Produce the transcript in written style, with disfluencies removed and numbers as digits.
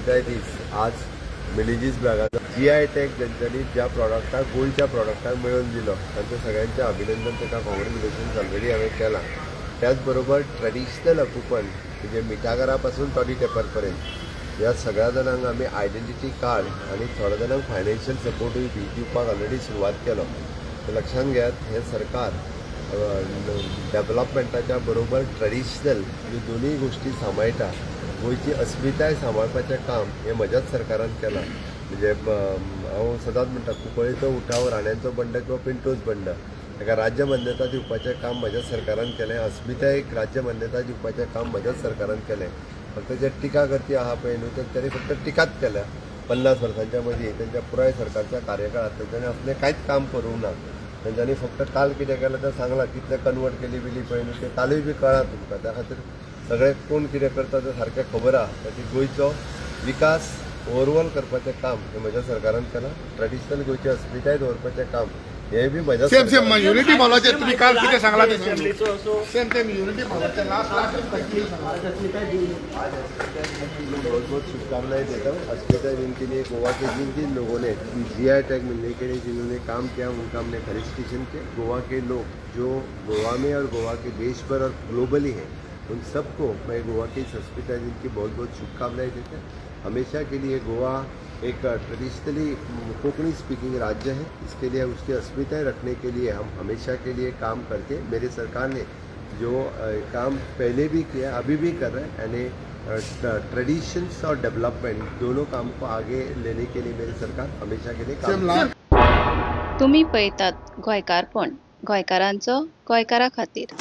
अस्मिताय दीस आज मिलिजीस ब्लॉगाचा GI tag ज्यांच्यानी ज्या प्रॉडक्टाक गोंयच्या प्रॉडक्टाक मेळून दिलो तांचे सगळ्यांचे अभिनंदन, ताका कॉंग्रेच्युलेशन्स ऑलरेडी हांवें केलां. त्याचबरोबर ट्रेडिशनल अकुपन म्हणजे मिठागरा पासून टॉडी टेपर पर्यंत ह्या सगळ्या जाणांक आमी आयडेंटिटी कार्ड आनी थोड्या जाणांक फायनान्शियल सपोर्टूय बी दिवपाक ऑलरेडी सुरवात केलो. लक्षात घेयात, हे सरकार डेव्हलपमेंटाच्या बरोबर ट्रेडिशनल ह्यो दोनूय गोष्टी सांबाळटा. गोंयची अस्मिताय सांबाळपाचें काम हें म्हज्याच सरकारान केलां. म्हणजे हांव सदांच म्हणटा, कुंकळ्ळेचो उठाव राण्यांचो बंड किंवा पिंटोच बंड, ताका राज्य मान्यता दिवपाचें काम म्हज्या सरकारान केलें. अस्मितायेक राज्य मान्यता दिवपाचें काम म्हज्याच सरकारान केलें. फक्त जे टिका करपी आहा पळय न्हू, तेंच्यांनी फक्त टिकाच केल्या. 50 वर्सांच्या मदीं तेंच्या पुराय सरकारच्या कार्यकाळांत तेंच्यांनी असलें कांयच काम करूंक ना. तेंच्यांनी फक्त काल कितें केलें तें सांगलां, कितले कन्वर्ट केली बिली पळय न्हू, ते कालूय बी कळ्ळां तुमकां. त्या खातीर सगळे कोण कितें करता तें सारकें खबर आहा. ताकी गोंयचो विकास ओवरऑल करपाचें काम हें म्हज्या सरकारान केलां. ट्रेडिशनल गोंयची अस्मिताय दवरपाचें काम हें बी म्हज्या सेम युनिटी मॉलाचे तुम्ही काल किती सांगला ते सेम युनिटी मॉलाचे लास्ट बहुत बहुत शुभकामनाएं देता हूँ. अस्मिताय दिन के लिए गोवा के जिन जिन लोगों ने GI टैग मिलने के लिए जिन्होंने काम किया, उनका हमने फेलिसिटेशन किया. गोवा के लोग जो गोवा में और गोवा के देश पर और ग्लोबली हैं, उन सबको मैं गोवा की अस्मिताय दिन की बहुत बहुत शुभकामनाएं देता हूँ. हमेशा के लिए गोवा एक ट्रेडिशनली कोंकणी स्पीकिंग राज्य है. इसके लिए उसकी अस्मिताएं रखने के लिए हम हमेशा के लिए काम करते हैं. मेरी सरकार ने जो काम पहले भी किया, अभी भी कर रहे हैं, यानी ट्रेडिशंस और डेवलपमेंट दोनों काम को आगे लेने के लिए मेरी सरकार हमेशा के लिए काम. तुम्ही पळयतात गोंयकारपण, गोंयकारांचो गोंयकारा खातीर.